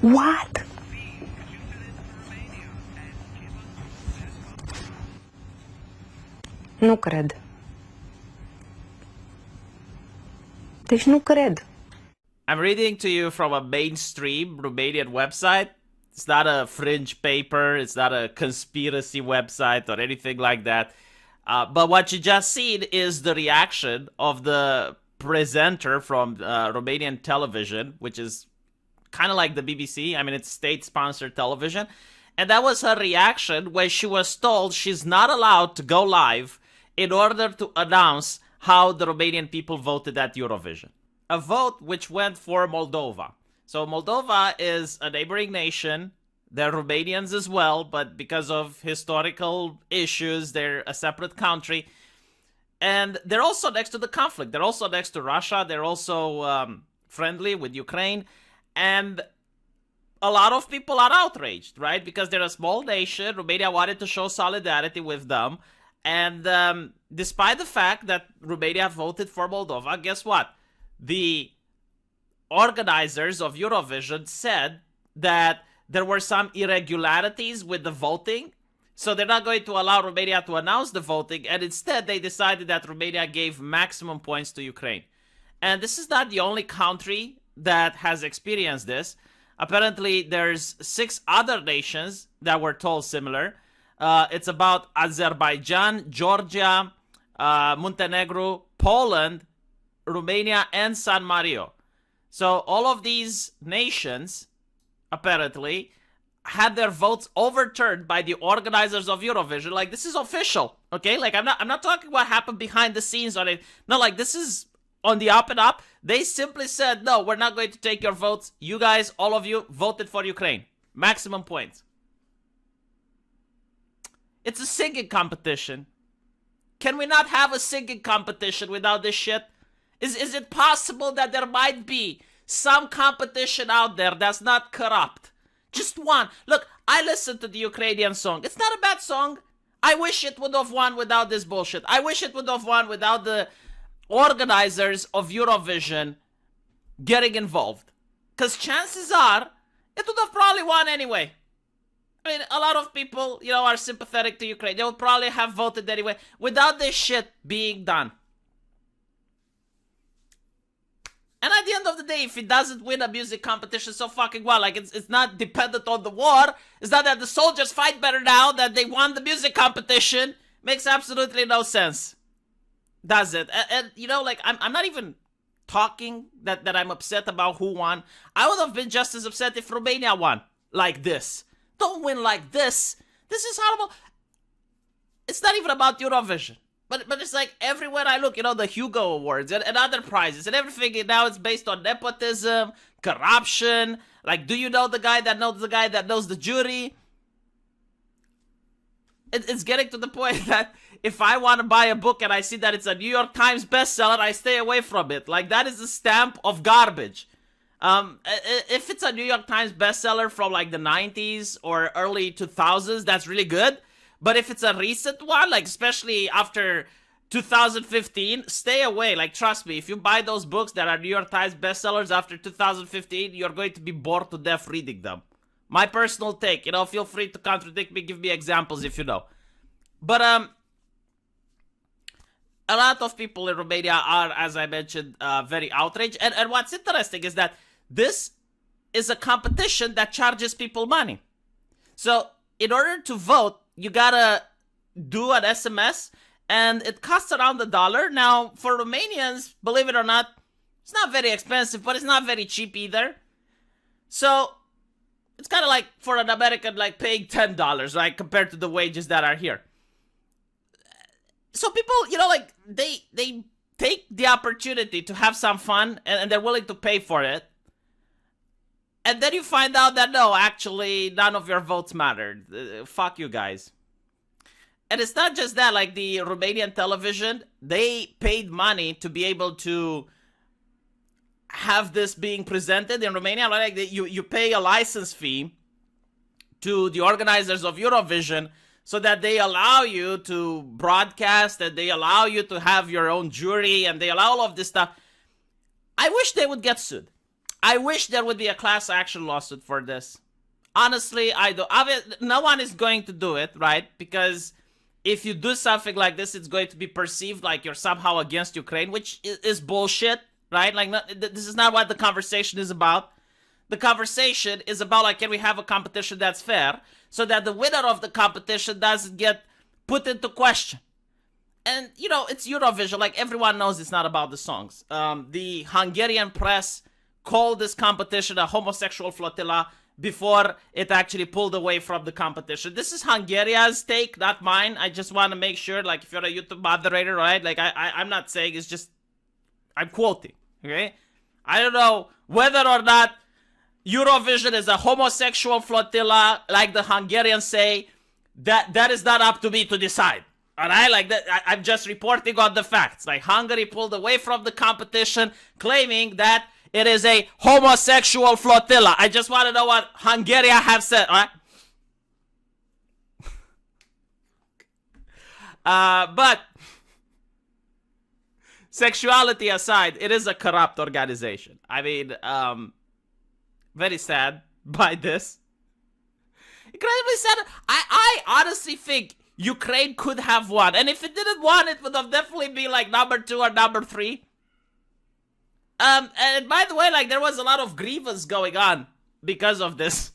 What? Nu cred. Deci nu cred. I'm reading to you from a mainstream Romanian website. It's not a fringe paper. It's not a conspiracy website or anything like that. But what you just seen is the reaction of the presenter from Romanian television, which is kind of like the BBC. I mean, it's state-sponsored television. And that was her reaction when she was told she's not allowed to go live in order to announce how the Romanian people voted at Eurovision. A vote which went for Moldova. So Moldova is a neighboring nation. They're Romanians as well, but because of historical issues, they're a separate country. And they're also next to the conflict. They're also next to Russia. They're also friendly with Ukraine. And a lot of people are outraged, right? Because they're a small nation. Romania wanted to show solidarity with them. And despite the fact that Romania voted for Moldova, guess what? The organizers of Eurovision said that there were some irregularities with the voting. So they're not going to allow Romania to announce the voting. And instead, they decided that Romania gave maximum points to Ukraine. And this is not the only country that has experienced this. Apparently, there's 6 other nations that were told similar. It's about Azerbaijan, Georgia, Montenegro, Poland, Romania, and San Marino. So all of these nations, apparently, had their votes overturned by the organizers of Eurovision. Like, this is official, okay? Like, I'm not talking what happened behind the scenes on it. No, like, this is on the up and up. They simply said, no, we're not going to take your votes. You guys, all of you, voted for Ukraine. Maximum points. It's a singing competition. Can we not have a singing competition without this shit? Is it possible that there might be some competition out there that's not corrupt? Just one. Look, I listened to the Ukrainian song. It's not a bad song. I wish it would have won without this bullshit. I wish it would have won without the organizers of Eurovision getting involved. Because chances are, it would have probably won anyway. I mean, a lot of people, are sympathetic to Ukraine. They would probably have voted anyway without this shit being done. And at the end of the day, if it doesn't win a music competition, so fucking well. Like, it's not dependent on the war. It's not that the soldiers fight better now that they won the music competition. Makes absolutely no sense. Does it? And I'm not even talking that I'm upset about who won. I would have been just as upset if Romania won like this. Don't win like this. This is horrible. It's not even about Eurovision. But it's like everywhere I look, the Hugo Awards and other prizes and everything, now it's based on nepotism, corruption. Like, do you know the guy that knows the jury? It's getting to the point that if I want to buy a book and I see that it's a New York Times bestseller, I stay away from it. Like, that is a stamp of garbage. If it's a New York Times bestseller from like the 90s or early 2000s, that's really good. But if it's a recent one, like especially after 2015, stay away. Like, trust me, if you buy those books that are New York Times bestsellers after 2015, you're going to be bored to death reading them. My personal take, feel free to contradict me, give me examples if you know. But a lot of people in Romania are, as I mentioned, very outraged. And what's interesting is that this is a competition that charges people money. So in order to vote, you gotta do an SMS, and it costs around $1. Now, for Romanians, believe it or not, it's not very expensive, but it's not very cheap either. So it's kind of like for an American, like paying $10, right, compared to the wages that are here. So people, they take the opportunity to have some fun, and they're willing to pay for it. And then you find out that, no, actually, none of your votes mattered. Fuck you guys. And it's not just that, like the Romanian television, they paid money to be able to have this being presented in Romania. Like, you pay a license fee to the organizers of Eurovision so that they allow you to broadcast, and they allow you to have your own jury, and they allow all of this stuff. I wish they would get sued. I wish there would be a class action lawsuit for this. Honestly, I don't. No one is going to do it, right? Because if you do something like this, it's going to be perceived like you're somehow against Ukraine, which is bullshit, right? Like, this is not what the conversation is about. The conversation is about, like, can we have a competition that's fair so that the winner of the competition doesn't get put into question? And, you know, it's Eurovision. Like, everyone knows it's not about the songs. The Hungarian press called this competition a homosexual flotilla before it actually pulled away from the competition. This is Hungaria's take, not mine. I just want to make sure, like, if you're a YouTube moderator, right? Like, I'm not saying, it's just, I'm quoting, okay? I don't know whether or not Eurovision is a homosexual flotilla, like the Hungarians say. That is not up to me to decide. Alright, like that, I'm just reporting on the facts. Like, Hungary pulled away from the competition, claiming that it is a homosexual flotilla. I just want to know what Hungary have said, alright? But sexuality aside, it is a corrupt organization. I mean, very sad by this. Incredibly sad. I honestly think Ukraine could have won. And if it didn't won, it would have definitely been like number 2 or number 3. And by the way, like, there was a lot of grievance going on because of this.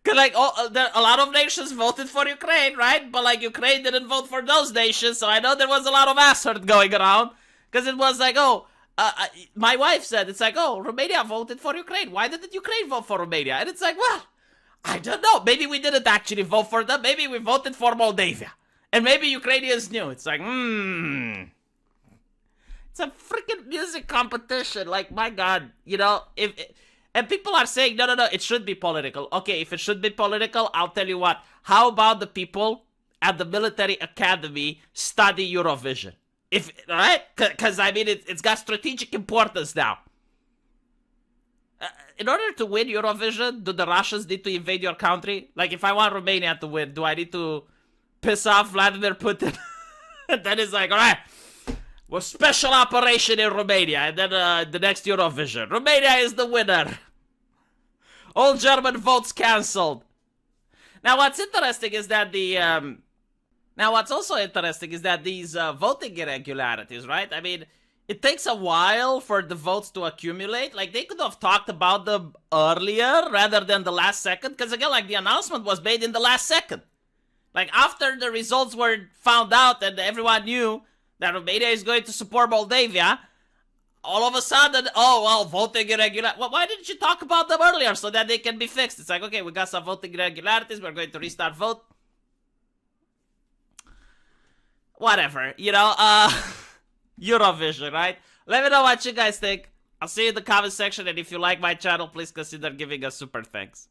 Because, like, a lot of nations voted for Ukraine, right? But, like, Ukraine didn't vote for those nations. So I know there was a lot of ass hurt going around. Because it was like, my wife said, it's like, oh, Romania voted for Ukraine. Why didn't Ukraine vote for Romania? And it's like, well, I don't know. Maybe we didn't actually vote for them. Maybe we voted for Moldavia. And maybe Ukrainians knew. It's like, It's a freaking music competition. Like, my God. You know, and people are saying, no, it should be political. Okay, if it should be political, I'll tell you what. How about the people at the military academy study Eurovision? Right? Because, I mean, it's got strategic importance now. In order to win Eurovision, do the Russians need to invade your country? Like, if I want Romania to win, do I need to piss off Vladimir Putin? And then it's like, all right, well, special operation in Romania. And then the next Eurovision. Romania is the winner. All German votes cancelled. Now, what's interesting is that what's also interesting is that these voting irregularities, right? I mean, it takes a while for the votes to accumulate. Like, they could have talked about them earlier rather than the last second. Because, again, like, the announcement was made in the last second. Like, after the results were found out and everyone knew that Romania is going to support Moldavia, all of a sudden, oh, well, voting irregularities. Well, why didn't you talk about them earlier so that they can be fixed? It's like, okay, we got some voting irregularities. We're going to restart vote. Whatever, you know, Eurovision, right? Let me know what you guys think. I'll see you in the comment section, and if you like my channel, please consider giving a super thanks.